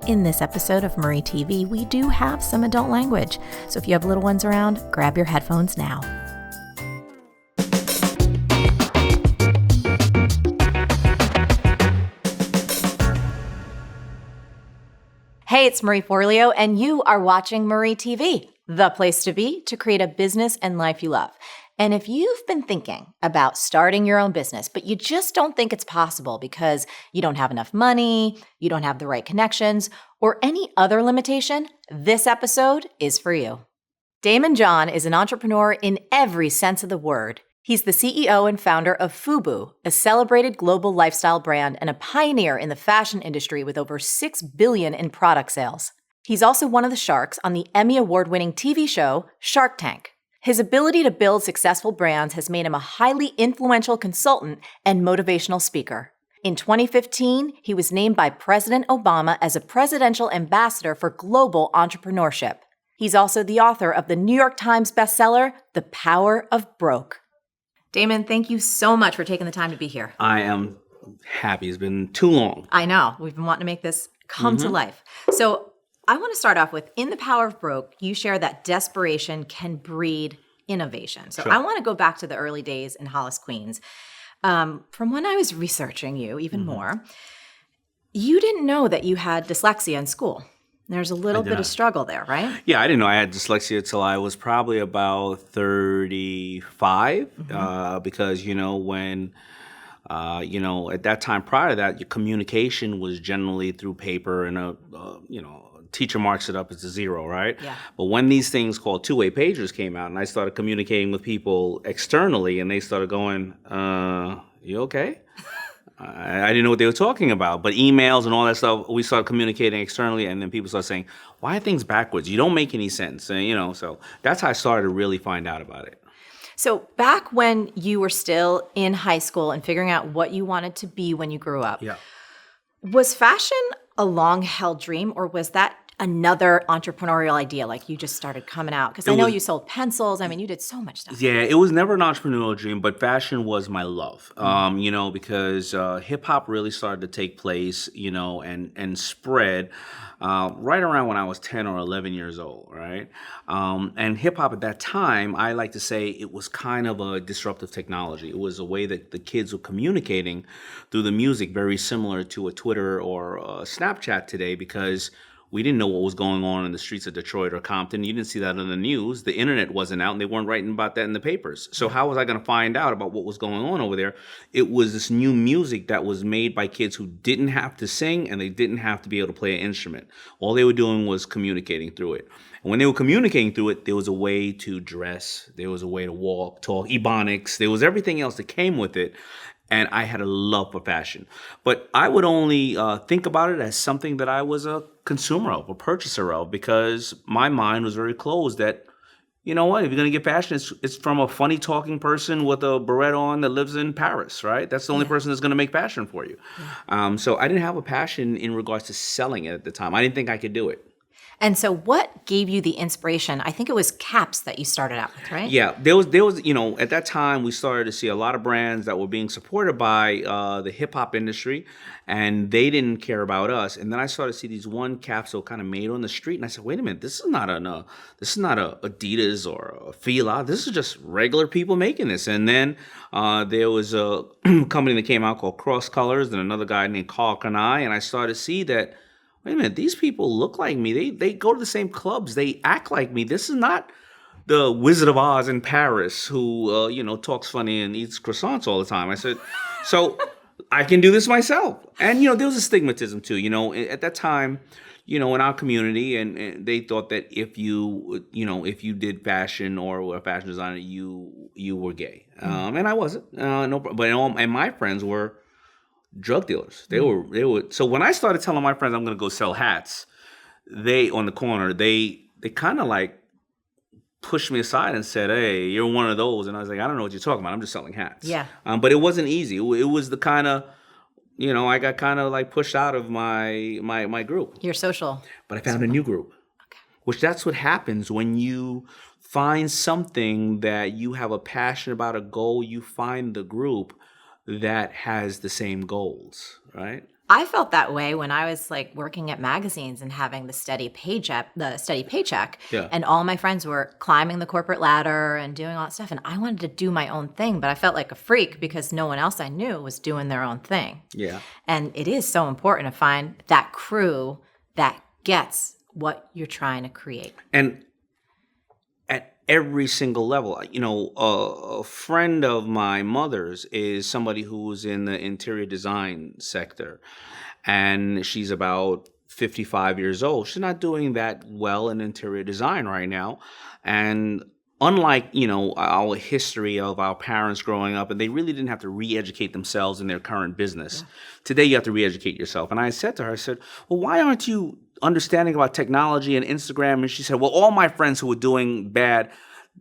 In this episode of Marie TV, we do have some adult language. So if you have little ones around, grab your headphones now. Hey, it's Marie Forleo, and you are watching Marie TV, the place to be to create a business and life you love. And if you've been thinking about starting your own business, but you just don't think it's possible because you don't have enough money, you don't have the right connections, or any other limitation, this episode is for you. Daymond John is an entrepreneur in every sense of the word. He's the CEO and founder of FUBU, a celebrated global lifestyle brand and a pioneer in the fashion industry with over $6 billion in product sales. He's also one of the sharks on the Emmy Award-winning TV show Shark Tank. His ability to build successful brands has made him a highly influential consultant and motivational speaker. In 2015, he was named by President Obama as a presidential ambassador for global entrepreneurship. He's also the author of the New York Times bestseller, The Power of Broke. Daymond, thank you so much for taking the time to be here. I am happy. It's been too long. I know. We've been wanting to make this come to life. So I want to start off with, in The Power of Broke, you share that desperation can breed innovation. So Sure. I want to go back to the early days in Hollis, Queens. From when I was researching you even more, you didn't know that you had dyslexia in school. There's a little bit of struggle there, right? Yeah, I didn't know I had dyslexia till I was probably about 35, because, when, at that time prior to that, your communication was generally through paper and, teacher marks it up as a 0, right? Yeah. But when these things called two-way pagers came out and I started communicating with people externally and they started going, you okay? I didn't know what they were talking about, but emails and all that stuff, we started communicating externally, and then people started saying, why are things backwards? You don't make any sense. And, so that's how I started to really find out about it. So back when you were still in high school and figuring out what you wanted to be when you grew up, was fashion a long-held dream, or was that another entrepreneurial idea, like you just started coming out? Because I know you sold pencils. I mean, you did so much stuff. Yeah, it was never an entrepreneurial dream, but fashion was my love, because hip-hop really started to take place, and spread right around when I was 10 or 11 years old, right? And hip-hop at that time, I like to say it was kind of a disruptive technology. It was a way that the kids were communicating through the music, very similar to a Twitter or a Snapchat today, because we didn't know what was going on in the streets of Detroit or Compton. You didn't see that on the news. The internet wasn't out, and they weren't writing about that in the papers. So how was I going to find out about what was going on over there? It was this new music that was made by kids who didn't have to sing, and they didn't have to be able to play an instrument. All they were doing was communicating through it. And when they were communicating through it, there was a way to dress. There was a way to walk, talk, ebonics. There was everything else that came with it. And I had a love for fashion. But I would only think about it as something that I was a consumer of, a purchaser of, because my mind was very closed that, you know what, if you're going to get fashion, it's from a funny talking person with a beret on that lives in Paris, right? That's the only person that's going to make fashion for you. So I didn't have a passion in regards to selling it at the time. I didn't think I could do it. And so what gave you the inspiration? I think it was caps that you started out with, right? Yeah, there was, at that time we started to see a lot of brands that were being supported by the hip hop industry, and they didn't care about us. And then I started to see these one capsule kind of made on the street, and I said, wait a minute, this is not a Adidas or a Fila. This is just regular people making this. And then there was a company that came out called Cross Colors, and another guy named Carl Kanai, and I started to see that, wait a minute, these people look like me. They go to the same clubs. They act like me. This is not the Wizard of Oz in Paris who, talks funny and eats croissants all the time. I said, so I can do this myself. And, there was a stigmatism too, at that time, in our community, and they thought that if you did fashion or were a fashion designer, you were gay. And I wasn't. And my friends were drug dealers. They were. So when I started telling my friends I'm going to go sell hats, they on the corner, they kind of like pushed me aside and said, "Hey, you're one of those." And I was like, "I don't know what you're talking about. I'm just selling hats." Yeah. But it wasn't easy. It was the kind of, I got kind of like pushed out of my group. Your social. But I found a new group. Okay. Which that's what happens when you find something that you have a passion about, a goal. You find the group that has the same goals, right? I felt that way when I was like working at magazines and having the steady paycheck, Yeah. and all my friends were climbing the corporate ladder and doing all that stuff. And I wanted to do my own thing, but I felt like a freak because no one else I knew was doing their own thing. Yeah. And it is so important to find that crew that gets what you're trying to create. And at every single level, a friend of my mother's is somebody who's in the interior design sector, and she's about 55 years old. She's not doing that well in interior design right now. And unlike, our history of our parents growing up, and they really didn't have to re-educate themselves in their current business. Today, you have to re-educate yourself. And I said to her, well, why aren't you understanding about technology and Instagram? And she said, well, all my friends who were doing bad,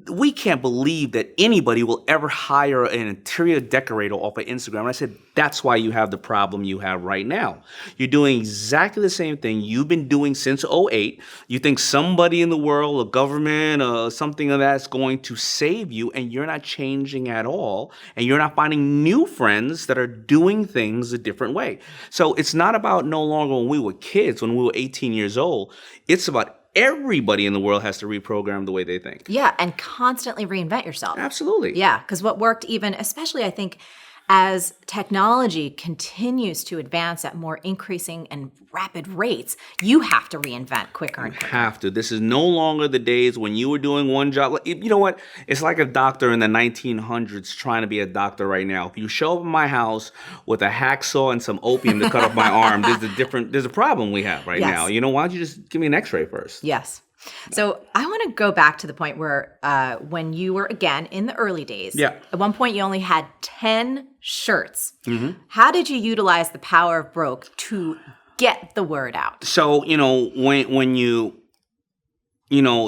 we can't believe that anybody will ever hire an interior decorator off of Instagram. And I said, that's why you have the problem you have right now. You're doing exactly the same thing you've been doing since '08. You think somebody in the world, a government, something of that's going to save you, and you're not changing at all. And you're not finding new friends that are doing things a different way. So it's not about no longer when we were kids, when we were 18 years old. It's about everybody in the world has to reprogram the way they think. Yeah, and constantly reinvent yourself. Absolutely. Yeah, because what worked even, especially I think, as technology continues to advance at more increasing and rapid rates, you have to reinvent quicker and quicker. You have to. This is no longer the days when you were doing one job. You know what? It's like a doctor in the 1900s trying to be a doctor right now. If you show up at my house with a hacksaw and some opium to cut off my arm, there's a problem we have right now. Why don't you just give me an x-ray first? Yes. So I want to go back to the point where when you were, again, in the early days, at one point you only had 10 shirts. Mm-hmm. How did you utilize the power of Broke to get the word out? So, when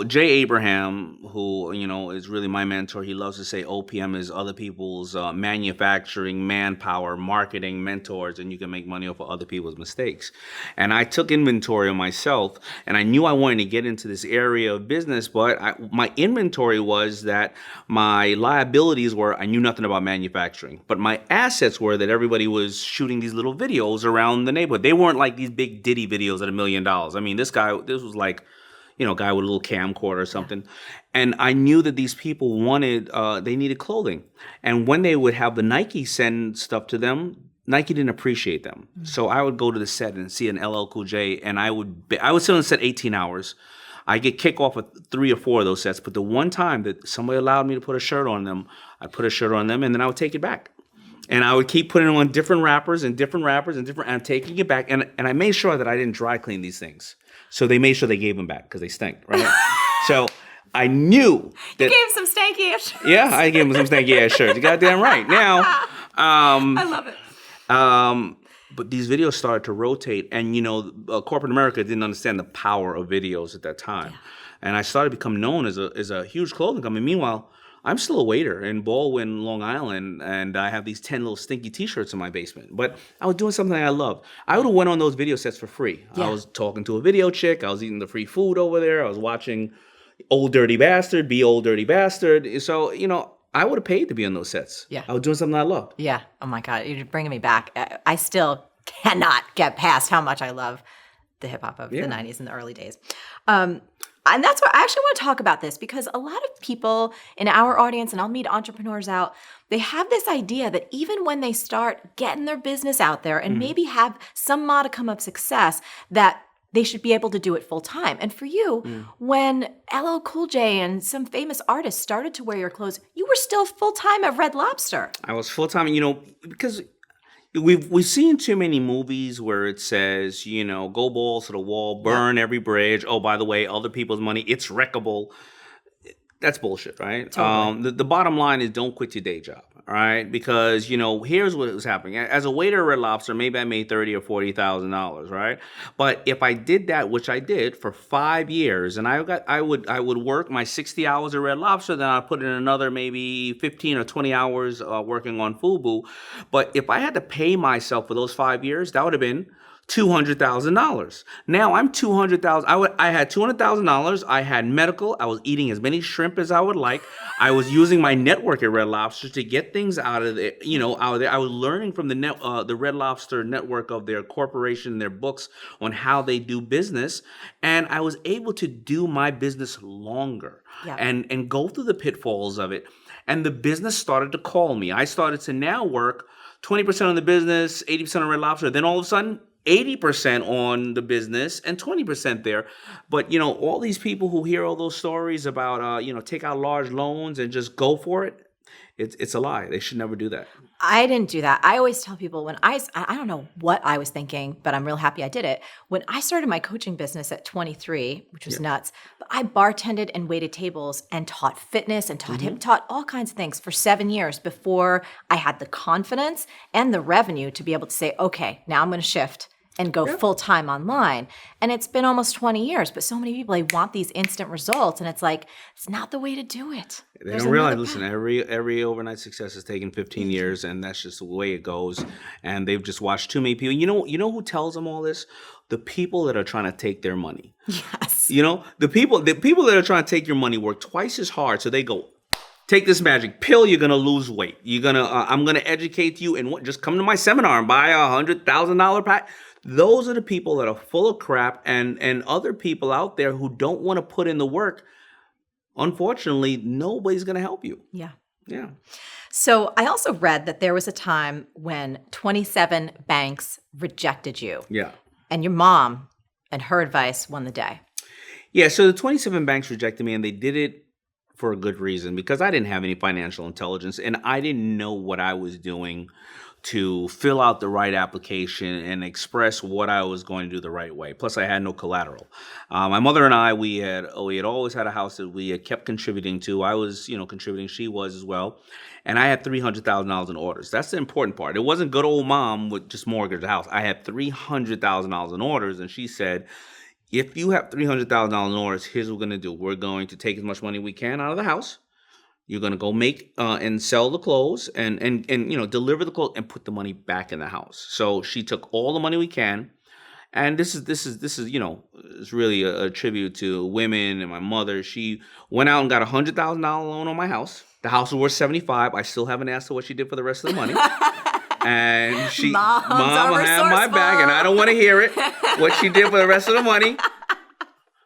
Jay Abraham, who, is really my mentor, he loves to say OPM is other people's manufacturing, manpower, marketing mentors, and you can make money off of other people's mistakes. And I took inventory of myself, and I knew I wanted to get into this area of business, but my inventory was that my liabilities were I knew nothing about manufacturing, but my assets were that everybody was shooting these little videos around the neighborhood. They weren't like these big Diddy videos at $1 million. I mean, this was like, guy with a little camcorder or something. And I knew that these people they needed clothing. And when they would have the Nike send stuff to them, Nike didn't appreciate them. Mm-hmm. So I would go to the set and see an LL Cool J, and I would sit on the set 18 hours. I get kicked off with 3 or 4 of those sets. But the one time that somebody allowed me to put a shirt on them, I put a shirt on them, and then I would take it back. And I would keep putting it on different rappers and I'm taking it back. And I made sure that I didn't dry clean these things. So they made sure they gave them back because they stink, right? So I knew that. You gave some stanky ass shirts. Yeah, I gave them some stanky ass shirts. You goddamn right. Now, I love it. But these videos started to rotate, and corporate America didn't understand the power of videos at that time, and I started to become known as a huge clothing company. Meanwhile, I'm still a waiter in Baldwin, Long Island, and I have these 10 little stinky T-shirts in my basement. But I was doing something I love. I would have went on those video sets for free. Yeah. I was talking to a video chick. I was eating the free food over there. I was watching Old Dirty Bastard, Be Old Dirty Bastard. So, I would have paid to be on those sets. Yeah. I was doing something I loved. Yeah. Oh, my God. You're bringing me back. I still cannot get past how much I love the hip-hop of the 90s and the early days. And that's why I actually want to talk about this, because a lot of people in our audience, and I'll meet entrepreneurs out, they have this idea that even when they start getting their business out there and maybe have some modicum of success, that they should be able to do it full time. And for you, when LL Cool J and some famous artists started to wear your clothes, you were still full time at Red Lobster. I was full time, because we've seen too many movies where it says, go balls to the wall, burn every bridge. Oh, by the way, other people's money, it's wreckable. That's bullshit, right? Totally. The bottom line is don't quit your day job, all right? Because, here's what was happening. As a waiter at Red Lobster, maybe I made $30,000 or $40,000, right? But if I did that, which I did for 5 years, and I would work my 60 hours at Red Lobster, then I'd put in another maybe 15 or 20 hours working on FUBU. But if I had to pay myself for those 5 years, that would have been $200,000. Now I'm 200,000. I had $200,000. I had medical. I was eating as many shrimp as I would like. I was using my network at Red Lobster to get things out of there. Out of there. I was learning from the Red Lobster network of their corporation, their books on how they do business, and I was able to do my business longer Yeah. and go through the pitfalls of it. And the business started to call me. I started to now work 20% on the business, 80% on Red Lobster. Then all of a sudden, 80% on the business and 20% there. But, all these people who hear all those stories about, take out large loans and just go for it, it's a lie. They should never do that. I didn't do that. I always tell people when I don't know what I was thinking, but I'm real happy I did it. When I started my coaching business at 23, which was nuts, but I bartended and waited tables and taught fitness and taught all kinds of things for 7 years before I had the confidence and the revenue to be able to say, okay, now I'm going to shift and go full time online. And it's been almost 20 years, but so many people, they want these instant results. And it's like, it's not the way to do it. They don't realize, listen, every overnight success has taken 15 years, and that's just the way it goes. And they've just watched too many people. You know who tells them all this? The people that are trying to take their money. Yes. The people that are trying to take your money work twice as hard. So they go, take this magic pill, you're going to lose weight. I'm going to educate you, and just come to my seminar and buy $100,000 pack. Those are the people that are full of crap, and other people out there who don't want to put in the work. Unfortunately, nobody's going to help you. Yeah. Yeah. So I also read that there was a time when 27 banks rejected you. Yeah. And your mom and her advice won the day. Yeah. So the 27 banks rejected me, and they did it for a good reason, because I didn't have any financial intelligence, and I didn't know what I was doing to fill out the right application and express what I was going to do the right way. Plus, I had no collateral. My mother and I, we had always had a house that we had kept contributing to. I was, contributing. She was as well. And I had $300,000 in orders. That's the important part. It wasn't good old mom would just mortgage the house. I had $300,000 in orders. And she said, if you have $300,000 in orders, here's what we're going to do. We're going to take as much money we can out of the house. You're going to go make and sell the clothes and deliver the clothes and put the money back in the house. So she took all the money we can. And this is it's really a tribute to women and my mother. She went out and got $100,000 loan on my house. The house was worth $75,000. I still haven't asked her what she did for the rest of the money. And Mom had my back, and I don't want to hear it. What she did for the rest of the money.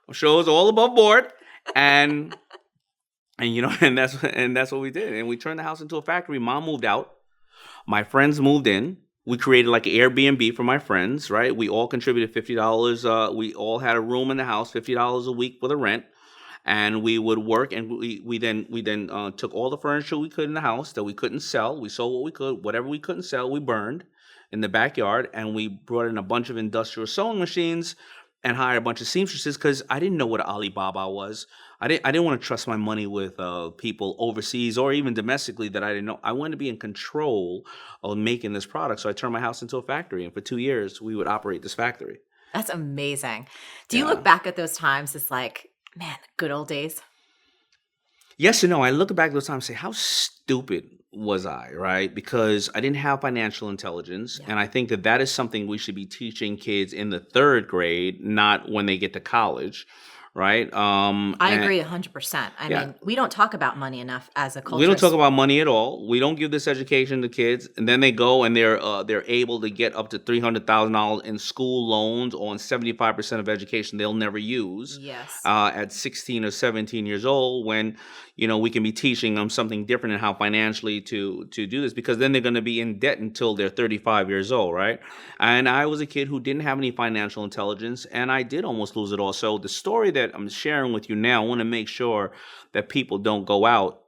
I'm sure it was all above board. And that's what we did. And we turned the house into a factory. Mom moved out. My friends moved in. We created like an Airbnb for my friends, right? We all contributed $50. We all had a room in the house, $50 a week for the rent. And we would work, and we then took all the furniture we could in the house that we couldn't sell. We sold what we could. Whatever we couldn't sell, we burned in the backyard. And we brought in a bunch of industrial sewing machines and hired a bunch of seamstresses, because I didn't know what Alibaba was. I didn't want to trust my money with people overseas or even domestically that I didn't know. I wanted to be in control of making this product. So I turned my house into a factory. And for 2 years, we would operate this factory. That's amazing. Do you look back at those times as like, man, good old days? Yes and no. I look back at those times and say, how stupid was I, right? Because I didn't have financial intelligence. Yeah. And I think that is something we should be teaching kids in the 3rd grade, not when they get to college. Right. I agree 100%. I mean, we don't talk about money enough as a culture. We don't talk about money at all. We don't give this education to kids, and then they go and they're able to get up to $300,000 in school loans on 75% of education they'll never use. Yes. At 16 or 17 years old, when we can be teaching them something different in how financially to do this, because then they're going to be in debt until they're 35 years old, right? And I was a kid who didn't have any financial intelligence, and I did almost lose it all. So the story that I'm sharing with you now, I want to make sure that people don't go out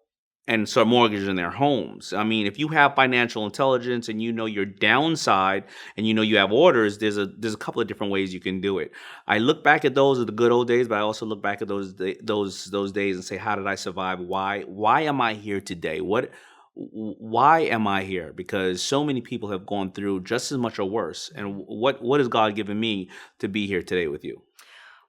and start mortgaging their homes. I mean, if you have financial intelligence and you know your downside and you know you have orders, there's a couple of different ways you can do it. I look back at those as the good old days, but I also look back at those days and say, how did I survive? Why am I here today? Why am I here? Because so many people have gone through just as much or worse. And what has God given me to be here today with you?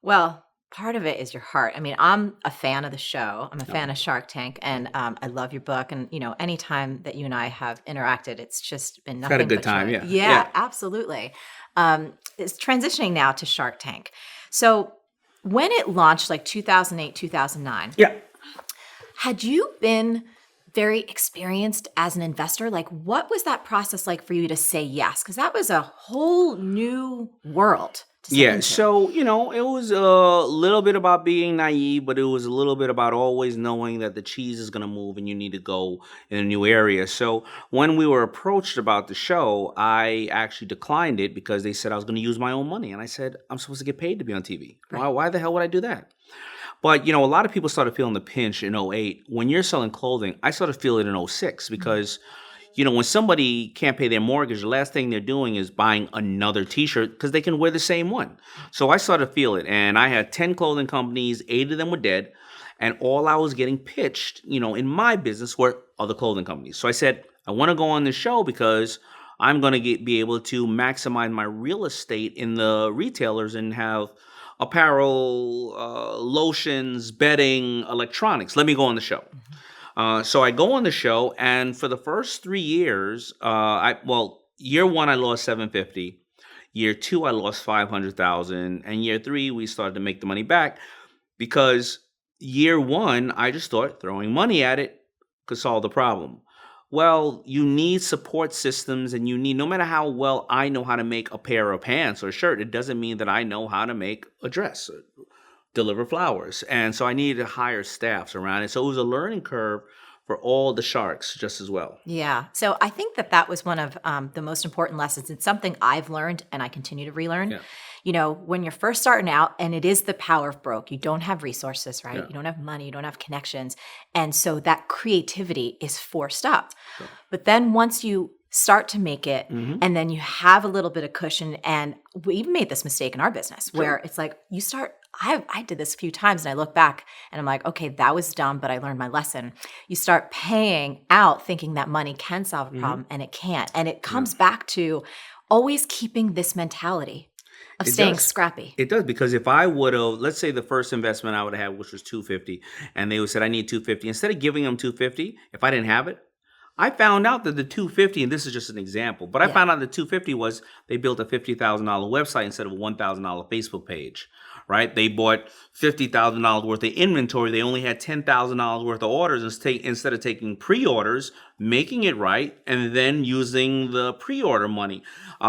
Well, part of it is your heart. I mean, I'm a fan of the show. I'm a fan of Shark Tank, and I love your book. And anytime that you and I have interacted, it's just been Had a nothing good but time. joy. Yeah. Yeah, absolutely. It's transitioning now to Shark Tank. So when it launched, like 2008, 2009, Yeah. had you been very experienced as an investor? Like, what was that process like for you to say yes? Because that was a whole new world to step Yeah, into. so it was a little bit about being naive, but it was a little bit about always knowing that the cheese is going to move and you need to go in a new area. So when we were approached about the show, I actually declined it because they said I was going to use my own money, and I said I'm supposed to get paid to be on TV. Right. Why the hell would I do that? But a lot of people started feeling the pinch in '08. When you're selling clothing, I started feeling it in '06 because when somebody can't pay their mortgage, the last thing they're doing is buying another t-shirt because they can wear the same one. So I started to feel it. And I had 10 clothing companies, 8 of them were dead. And all I was getting pitched, in my business were other clothing companies. So I said, I want to go on this show because I'm going to be able to maximize my real estate in the retailers and have apparel, lotions, bedding, electronics. Let me go on the show. So I go on the show, and for the first 3 years, year one I lost 750, year two I lost 500,000, and year three we started to make the money back because year one I just thought throwing money at it could solve the problem. Well, you need support systems, and no matter how well I know how to make a pair of pants or a shirt, it doesn't mean that I know how to make a dress, deliver flowers. And so I needed to hire staffs around it. So it was a learning curve for all the sharks just as well. Yeah. So I think that was one of the most important lessons. It's something I've learned and I continue to relearn. Yeah. When you're first starting out, and it is the power of broke, you don't have resources, right? Yeah. You don't have money, you don't have connections. And so that creativity is forced up. Sure. But then once you start to make it, and then you have a little bit of cushion, and we even made this mistake in our business where it's like you start, I did this a few times and I look back and I'm like, okay, that was dumb, but I learned my lesson. You start paying out thinking that money can solve a problem, and it can't. And it comes back to always keeping this mentality of staying scrappy. It does, because if I would have, let's say the first investment I would have had, which was $250, and they would said I need $250, instead of giving them $250, if I didn't have it, I found out that the $250, and this is just an example, but I found out the $250 was they built a $50,000 website instead of a $1,000 Facebook page, right? They bought $50,000 worth of inventory. They only had $10,000 worth of orders instead of taking pre-orders, making it right, and then using the pre-order money.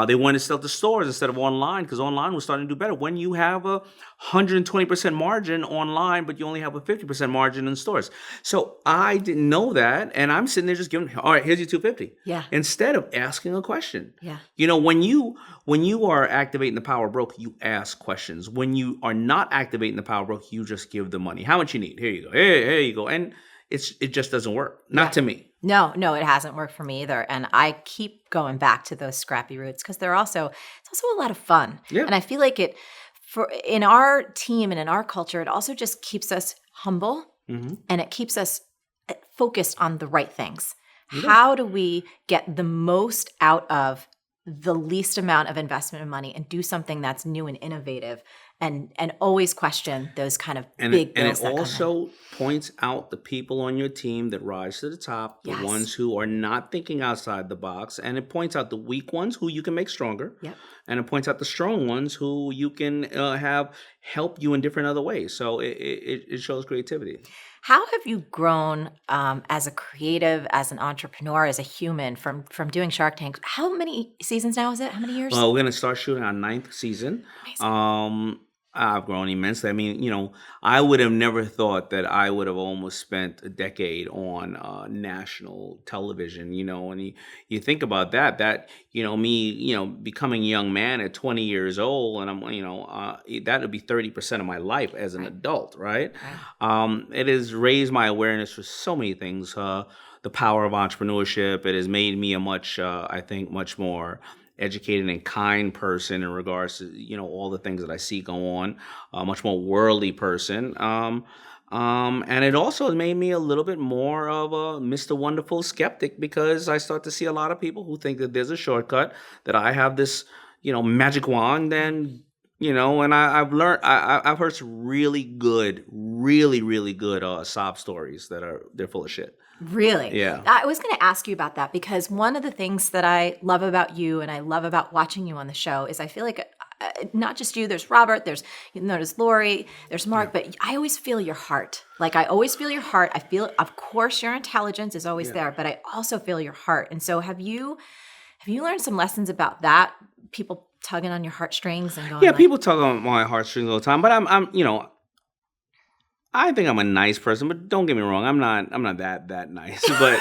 They wanted to sell to stores instead of online because online was starting to do better. When you have a 120% margin online, but you only have a 50% margin in stores. So I didn't know that, and I'm sitting there just giving, all right, here's your $250. Yeah. Instead of asking a question. Yeah. When you are activating the power broke, you ask questions. When you are not activating the power broke, you just give the money. How much you need? Here you go. Here you go. And it just doesn't work. Not to me. No, it hasn't worked for me either. And I keep going back to those scrappy roots because it's also a lot of fun. Yeah. And I feel like in our team and in our culture, it also just keeps us humble, and it keeps us focused on the right things. Yeah. How do we get the most out of the least amount of investment of money and do something that's new and innovative, and always question those kind of big bills that come in. And it also points out the people on your team that rise to the top, the ones who are not thinking outside the box, and it points out the weak ones who you can make stronger, and it points out the strong ones who you can have help you in different other ways. So it shows creativity. How have you grown as a creative, as an entrepreneur, as a human from doing Shark Tank? How many seasons now is it? How many years? Well, we're going to start shooting our 9th season. Amazing. I've grown immensely. I mean, I would have never thought that I would have almost spent a decade on national television, and you think about that, me, becoming a young man at 20 years old, and I'm, that would be 30% of my life as an adult, right? It has raised my awareness for so many things. The power of entrepreneurship. It has made me a much more educated and kind person in regards to all the things that I see go on, a much more worldly person, and it also has made me a little bit more of a Mr. Wonderful skeptic, because I start to see a lot of people who think that there's a shortcut, that I have this magic wand, and And I've heard some really good, really good sob stories they're full of shit. Really? Yeah. I was going to ask you about that because one of the things that I love about you and I love about watching you on the show is I feel like not just you, there's Robert, there's Lori, there's Mark, but I always feel your heart. Like I always feel your heart. I feel, of course, your intelligence is always there, but I also feel your heart. And so have you learned some lessons about that? People tugging on your heartstrings and going Yeah, like, people tug on my heartstrings all the time, but I think I'm a nice person, but don't get me wrong, I'm not that nice. But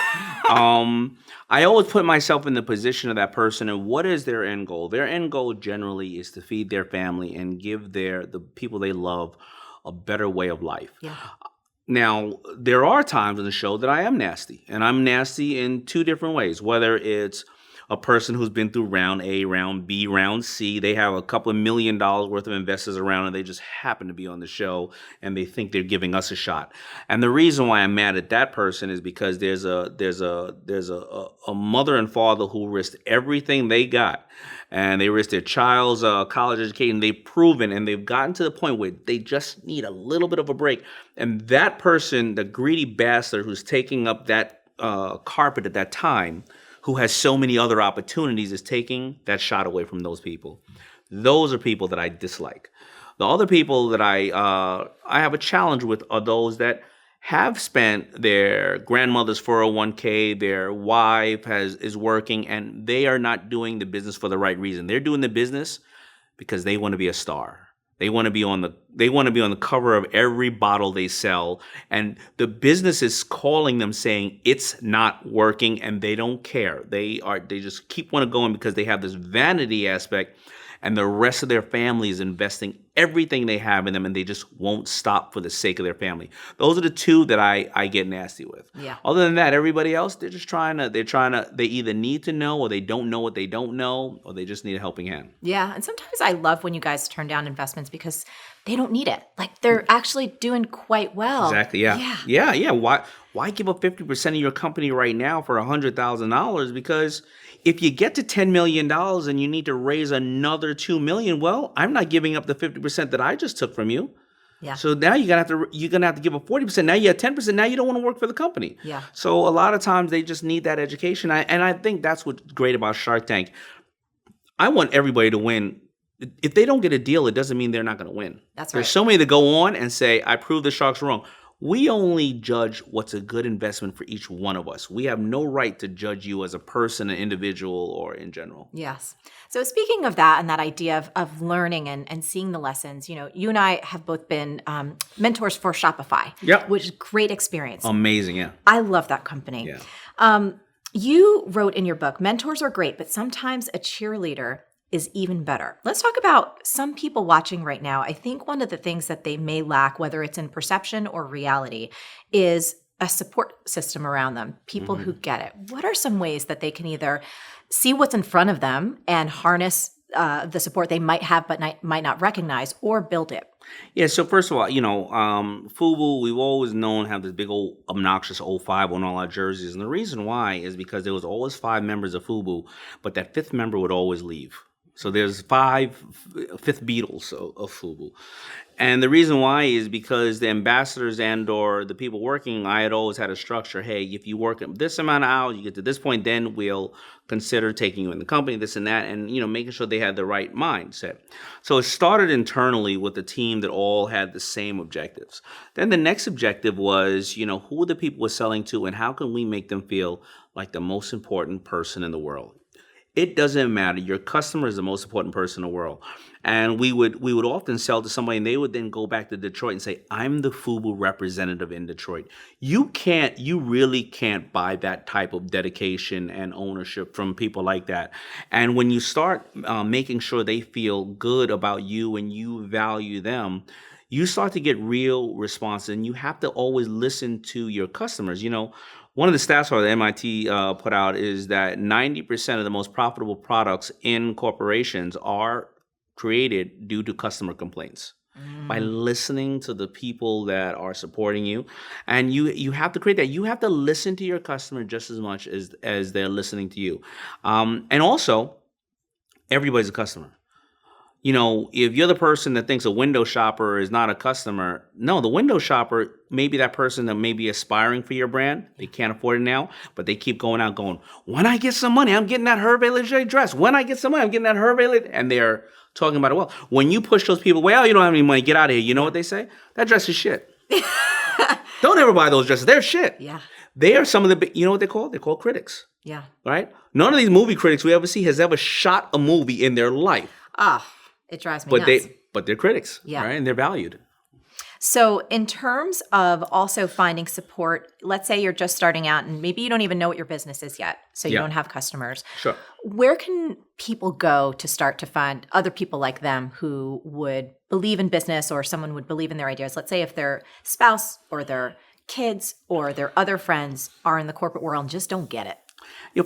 I always put myself in the position of that person and what is their end goal? Their end goal generally is to feed their family and give the people they love a better way of life. yeah, Now, there are times in the show that I am nasty, and I'm nasty in two different ways, whether it's a person who's been through round A, round B, round C. They have a couple of $1 million worth of investors around and they just happen to be on the show and they think they're giving us a shot. And the reason why I'm mad at that person is because there's a mother and father who risked everything they got and they risked their child's college education. They've proven and they've gotten to the point where they just need a little bit of a break. And that person, the greedy bastard who's taking up that carpet at that time, who has so many other opportunities, is taking that shot away from those people. Those are people that I dislike. The other people that I have a challenge with are those that have spent their grandmother's 401k, their wife is working, and they are not doing the business for the right reason. They're doing the business because they want to be a star. They want to be on the cover of every bottle they sell, and the business is calling them saying it's not working, and they don't care. They just keep on going because they have this vanity aspect, and the rest of their family is investing everything they have in them, and they just won't stop for the sake of their family. Those are the two that I get nasty with. Yeah. Other than that, everybody else, they either need to know or they don't know what they don't know, or they just need a helping hand. Yeah. And sometimes I love when you guys turn down investments because they don't need it. Like they're actually doing quite well. Exactly. Yeah. Yeah. Why give up 50% of your company right now for $100,000? Because if you get to $10 million and you need to raise another $2 million, well, I'm not giving up the 50% that I just took from you. Yeah. So now you're gonna have to give up 40%. Now you have 10%. Now you don't want to work for the company. Yeah. So a lot of times they just need that education. I think that's what's great about Shark Tank. I want everybody to win. If they don't get a deal, it doesn't mean they're not going to win. That's right. There's so many that go on and say, I proved the sharks wrong. We only judge what's a good investment for each one of us. We have no right to judge you as a person, an individual, or in general. Yes. So speaking of that and that idea of learning and seeing the lessons, you and I have both been mentors for Shopify, Yep. which is great experience. Amazing, yeah. I love that company. Yeah. You wrote in your book, mentors are great, but sometimes a cheerleader is even better. Let's talk about some people watching right now. I think one of the things that they may lack, whether it's in perception or reality, is a support system around them, people who get it. What are some ways that they can either see what's in front of them and harness the support they might have but might not recognize, or build it? Yeah, so first of all, FUBU, we've always known have this big old obnoxious 05 on all our jerseys. And the reason why is because there was always 5 members of FUBU, but that 5th member would always leave. So there's 5 fifth Beatles of FUBU. And the reason why is because the ambassadors and or the people working, I had always had a structure. Hey, if you work this amount of hours, you get to this point, then we'll consider taking you in the company, this and that, and making sure they had the right mindset. So it started internally with a team that all had the same objectives. Then the next objective was, who are the people we're selling to and how can we make them feel like the most important person in the world? It doesn't matter. Your customer is the most important person in the world. And we would often sell to somebody and they would then go back to Detroit and say, I'm the FUBU representative in Detroit. You really can't buy that type of dedication and ownership from people like that. And when you start making sure they feel good about you and you value them, you start to get real response, and you have to always listen to your customers. One of the stats that MIT put out is that 90% of the most profitable products in corporations are created due to customer complaints. By listening to the people that are supporting you. And you have to create that. You have to listen to your customer just as much as they're listening to you. And also, everybody's a customer. if you're the person that thinks a window shopper is not a customer, no, the window shopper may be that person that may be aspiring for your brand. They can't afford it now, but they keep going out going, when I get some money, I'm getting that Hervé Leger dress. When I get some money, I'm getting that Hervé Leger. And they're talking about it. Well, when you push those people away, oh, you don't have any money, get out of here. You know what they say? That dress is shit. Don't ever buy those dresses. They're shit. Yeah. They are some of the, you know what they're called? They're called critics. Yeah. Right? None of these movie critics we ever see has ever shot a movie in their life. It drives me nuts. But they're critics, Yeah. right? And they're valued. So in terms of also finding support, let's say you're just starting out and maybe you don't even know what your business is yet, so you don't have customers. Sure. Where can people go to start to find other people like them who would believe in business or someone would believe in their ideas? Let's say if their spouse or their kids or their other friends are in the corporate world and just don't get it.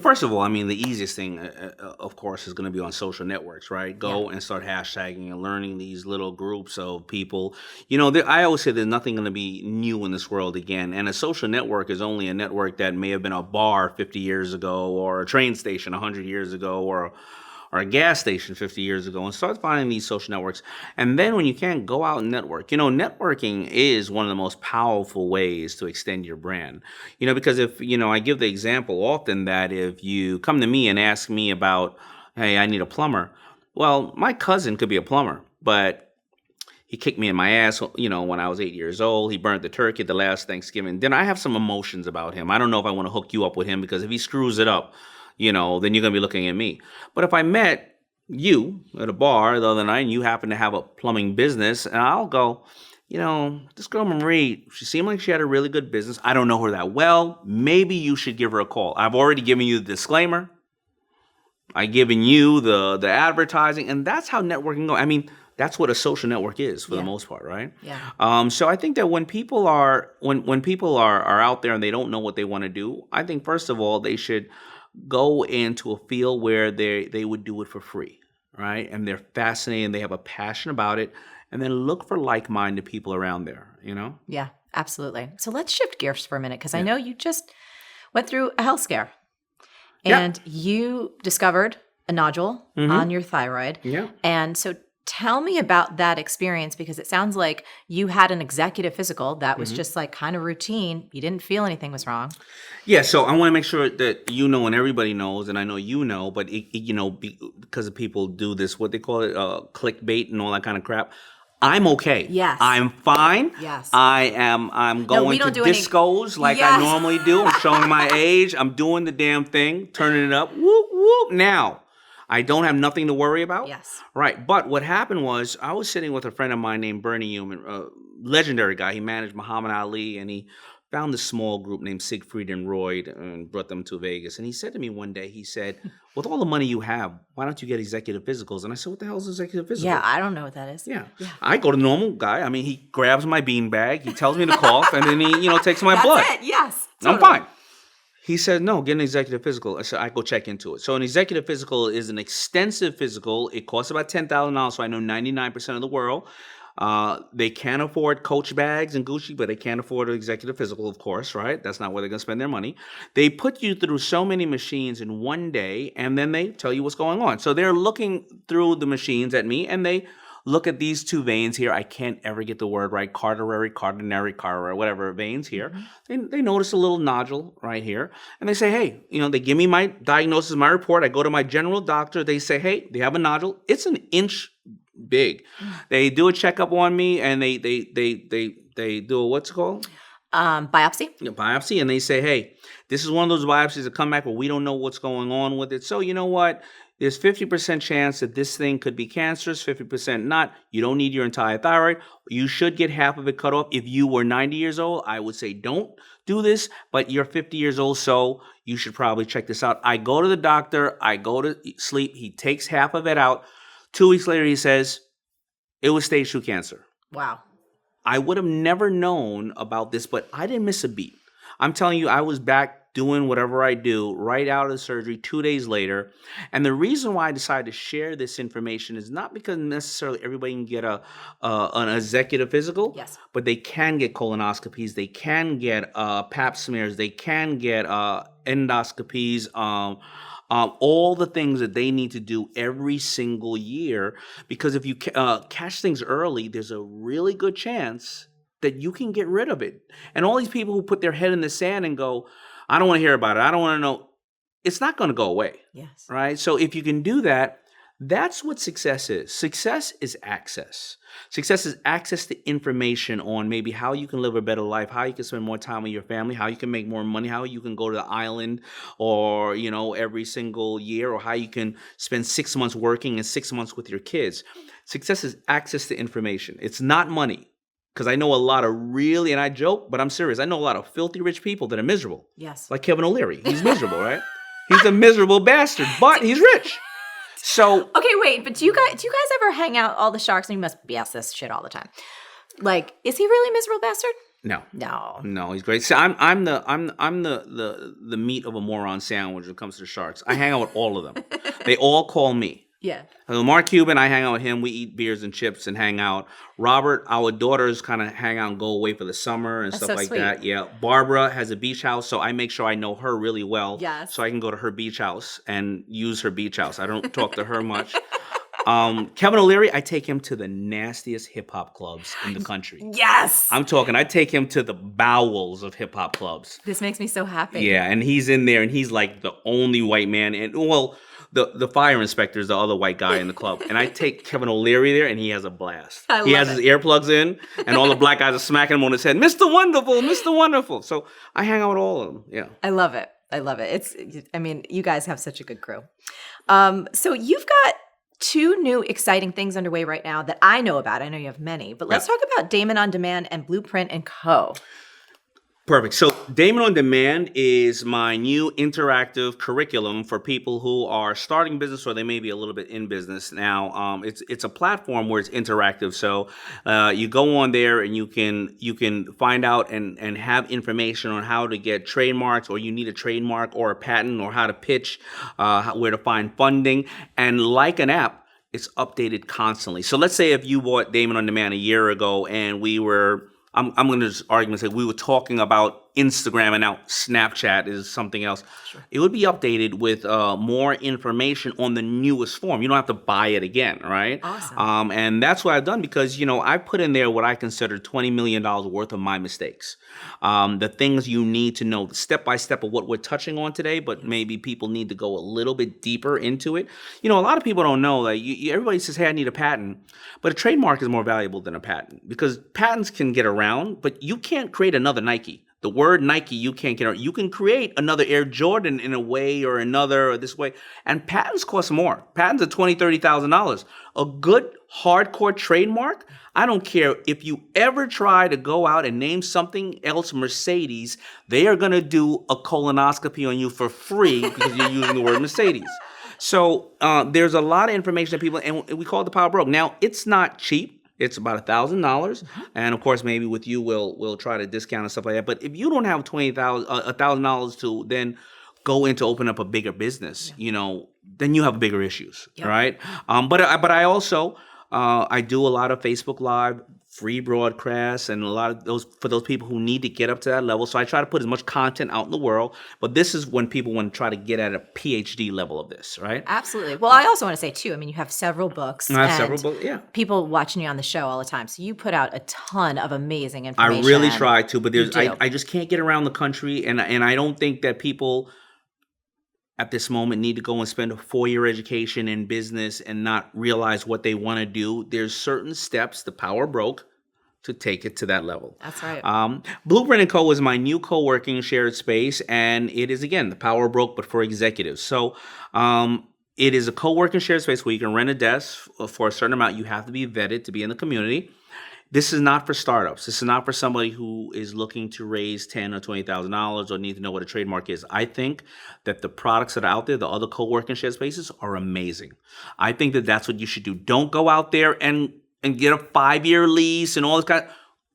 First of all, I mean, the easiest thing, of course, is going to be on social networks, right? Go and start hashtagging and learning these little groups of people. I always say there's nothing going to be new in this world again. And a social network is only a network that may have been a bar 50 years ago or a train station 100 years ago or a gas station 50 years ago, and start finding these social networks. And then when you can, go out and network. Networking is one of the most powerful ways to extend your brand. Because if, I give the example often that if you come to me and ask me about, hey, I need a plumber. Well, my cousin could be a plumber, but he kicked me in my ass, when I was 8 years old. He burnt the turkey at the last Thanksgiving. Then I have some emotions about him. I don't know if I want to hook you up with him, because if he screws it up, then you're going to be looking at me. But if I met you at a bar the other night and you happen to have a plumbing business, and I'll go, this girl Marie, she seemed like she had a really good business. I don't know her that well. Maybe you should give her a call. I've already given you the disclaimer. I've given you the advertising, and that's how networking goes. I mean, that's what a social network is for the most part, right? Yeah. So I think that when people are out there and they don't know what they want to do, I think first of all they should go into a field where they would do it for free, right? And they're fascinated and they have a passion about it, and then look for like-minded people around there, Yeah, absolutely. So let's shift gears for a minute, because I know you just went through a health scare and you discovered a nodule on your thyroid. Yeah. And so tell me about that experience, because it sounds like you had an executive physical that was just like kind of routine. You didn't feel anything was wrong. Yeah, so I want to make sure that and everybody knows, and I know but because of people do this, what they call it, clickbait and all that kind of crap. I'm okay. Yes. I'm fine. Yes. I'm going to discos like I normally do. I'm showing my age. I'm doing the damn thing, turning it up. Whoop, whoop. Now, I don't have nothing to worry about. Yes. Right. But what happened was I was sitting with a friend of mine named Bernie Human, a legendary guy. He managed Muhammad Ali, and he found this small group named Siegfried and Roy and brought them to Vegas. And he said to me one day, he said, with all the money you have, why don't you get executive physicals? And I said, what the hell is executive physical? Yeah, I don't know what that is. Yeah. I go to the normal guy. I mean, he grabs my bean bag, he tells me to cough, and then he, takes my blood. That's it. Yes. Totally. I'm fine. He said, no, get an executive physical. I said, I go check into it. So an executive physical is an extensive physical. It costs about $10,000, so I know 99% of the world. They can't afford Coach bags and Gucci, but they can't afford an executive physical, of course, right? That's not where they're going to spend their money. They put you through so many machines in one day, and then they tell you what's going on. So they're looking through the machines at me, and they look at these two veins here. I can't ever get the word right. Carotary, whatever veins here. They notice a little nodule right here. And they say, hey, they give me my diagnosis, my report. I go to my general doctor. They say, hey, they have a nodule. It's an inch big. They do a checkup on me, and they do a, what's it called? Biopsy. Biopsy. And they say, hey, this is one of those biopsies that come back where we don't know what's going on with it. So you know what? There's 50% chance that this thing could be cancerous, 50% not. You don't need your entire thyroid. You should get half of it cut off. If you were 90 years old, I would say don't do this, but you're 50 years old, so you should probably check this out. I go to the doctor. I go to sleep. He takes half of it out. 2 weeks later, he says, it was stage 2 cancer. Wow. I would have never known about this, but I didn't miss a beat. I'm telling you, I was back doing whatever I do right out of the surgery 2 days later. And the reason why I decided to share this information is not because necessarily everybody can get an executive physical, yes, but they can get colonoscopies, they can get pap smears, they can get endoscopies, all the things that they need to do every single year. Because if you catch things early, there's a really good chance that you can get rid of it. And all these people who put their head in the sand and go, I don't want to hear about it, I don't want to know, it's not going to go away. Yes. Right? So if you can do that, that's what success is. Success is access. Success is access to information on maybe how you can live a better life, how you can spend more time with your family, how you can make more money, how you can go to the island or, every single year, or how you can spend 6 months working and 6 months with your kids. Success is access to information. It's not money. Because I know a lot of really, and I joke, but I'm serious, I know a lot of filthy rich people that are miserable. Yes. Like Kevin O'Leary. He's miserable, right? He's a miserable bastard, but he's rich. So okay, wait, but do you guys ever hang out, all the sharks? And you must be asked this shit all the time. Like, is he really a miserable bastard? No, he's great. So I'm the meat of a moron sandwich when it comes to the sharks. I hang out with all of them. They all call me. Yeah. Mark Cuban, I hang out with him. We eat beers and chips and hang out. Robert, our daughters kind of hang out and go away for the summer and stuff like that. Yeah. Barbara has a beach house, so I make sure I know her really well. Yes. So I can go to her beach house and use her beach house. I don't talk to her much. Kevin O'Leary, I take him to the nastiest hip hop clubs in the country. Yes. I take him to the bowels of hip hop clubs. This makes me so happy. Yeah, and he's in there and he's like the only white man. And the fire inspector is the other white guy in the club. And I take Kevin O'Leary there and he has a blast. He has his earplugs in and all the black guys are smacking him on his head. Mr. Wonderful, Mr. Wonderful. So I hang out with all of them. Yeah. I love it. You guys have such a good crew. So you've got 2 new exciting things underway right now that I know about. I know you have many, but let's talk about Daymond On Demand and Blueprint & Co. Perfect. So Daymond On Demand is my new interactive curriculum for people who are starting business or they may be a little bit in business now. It's a platform where it's interactive. So you go on there and you can find out and have information on how to get trademarks, or you need a trademark or a patent, or how to pitch, where to find funding. And like an app, it's updated constantly. So let's say if you bought Daymond On Demand a year ago and I'm going to just argue and say we were talking about Instagram and now Snapchat is something else. Sure. It would be updated with more information on the newest form. You don't have to buy it again, right? Awesome. And that's what I've done because, I put in there what I consider $20 million worth of my mistakes. The things you need to know, step by step of what we're touching on today, but maybe people need to go a little bit deeper into it. A lot of people don't know that everybody says, hey, I need a patent. But a trademark is more valuable than a patent because patents can get around, but you can't create another Nike. The word Nike, you can't get around. You can create another Air Jordan in a way or another or this way. And patents cost more. Patents are $20,000, $30,000. A good hardcore trademark, I don't care if you ever try to go out and name something else Mercedes, they are going to do a colonoscopy on you for free because you're using the word Mercedes. So there's a lot of information that people, and we call it the power broke. Now, it's not cheap. It's about $1,000, and of course, maybe with you, we'll try to discount and stuff like that. But if you don't have $1,000 to then go into open up a bigger business, then you have bigger issues, right? But I also I do a lot of Facebook Live, free broadcasts, and a lot of those for those people who need to get up to that level. So I try to put as much content out in the world. But this is when people want to try to get at a PhD level of this, right? Absolutely. Well, I also want to say too, you have several books. I have several books, yeah. People watching you on the show all the time. So you put out a ton of amazing information. I really try to, but I just can't get around the country, and I don't think that people at this moment need to go and spend a 4-year education in business and not realize what they want to do. There's certain steps, the power broke, to take it to that level. That's right. Blueprint & Co. is my new co-working shared space, and it is, again, the power broke, but for executives. So it is a co-working shared space where you can rent a desk for a certain amount. You have to be vetted to be in the community. This is not for startups. This is not for somebody who is looking to raise $10,000 or $20,000 or need to know what a trademark is. I think that the products that are out there, the other co-working shared spaces, are amazing. I think that that's what you should do. Don't go out there and get a 5-year lease and all this kind of.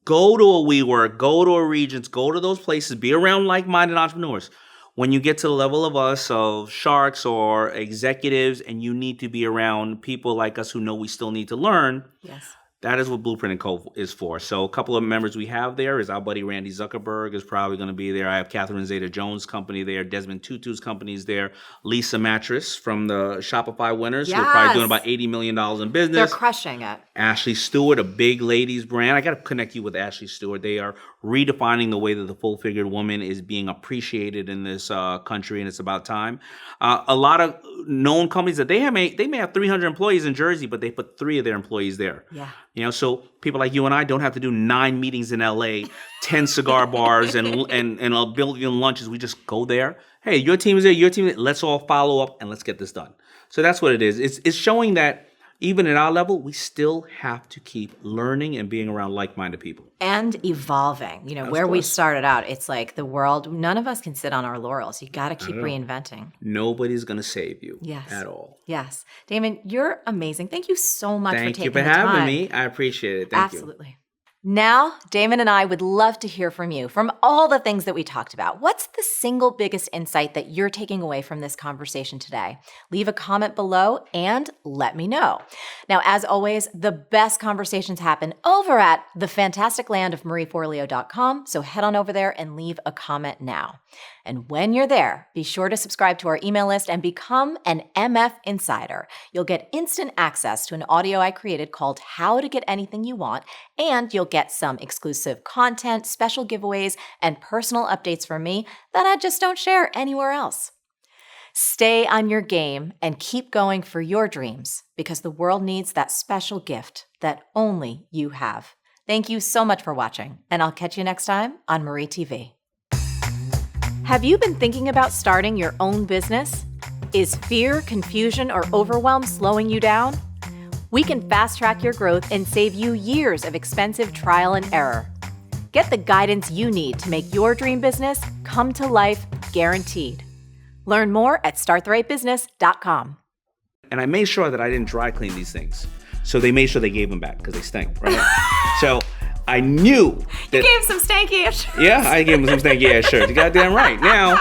Go to a WeWork, go to a Regents, go to those places, be around like-minded entrepreneurs. When you get to the level of us, of sharks or executives, and you need to be around people like us who know we still need to learn, yes, That is what Blueprint & Co. is for. So a couple of members we have there is our buddy Randy Zuckerberg is probably going to be there. I have Catherine Zeta-Jones' company there. Desmond Tutu's company is there. Lisa Mattress from the Shopify winners, who are probably doing about $80 million in business. They're crushing it. Ashley Stewart, a big ladies brand. I got to connect you with Ashley Stewart. They are redefining the way that the full-figured woman is being appreciated in this country, and it's about time. A lot of known companies that they may have 300 employees in Jersey, but they put 3 of their employees there. Yeah. You know, so people like you and I don't have to do 9 meetings in LA, 10 cigar bars, and a billion lunches. We just go there. Hey, your team is there. Your team is there. Let's all follow up and let's get this done. So that's what it is. It's showing that even at our level, we still have to keep learning and being around like-minded people. And evolving. You know, where we started out, it's like the world, none of us can sit on our laurels. You got to keep reinventing. Nobody's going to save you at all. Yes. Daymond, you're amazing. Thank you so much for taking the time. Thank you for having me. I appreciate it. Thank you. Absolutely. Now, Daymond and I would love to hear from you. From all the things that we talked about, what's the single biggest insight that you're taking away from this conversation today? Leave a comment below and let me know. Now, as always, the best conversations happen over at the fantastic land of marieforleo.com, so head on over there and leave a comment now. And when you're there, be sure to subscribe to our email list and become an MF Insider. You'll get instant access to an audio I created called How to Get Anything You Want, and you'll get some exclusive content, special giveaways, and personal updates from me that I just don't share anywhere else. Stay on your game and keep going for your dreams, because the world needs that special gift that only you have. Thank you so much for watching, and I'll catch you next time on Marie TV. Have you been thinking about starting your own business? Is fear, confusion, or overwhelm slowing you down? We can fast-track your growth and save you years of expensive trial and error. Get the guidance you need to make your dream business come to life, guaranteed. Learn more at starttherightbusiness.com. And I made sure that I didn't dry clean these things. So they made sure they gave them back because they stink, right? So I knew that... You gave some stanky ass shirts. Yeah, I gave them some stanky ass shirts. You goddamn right. Now,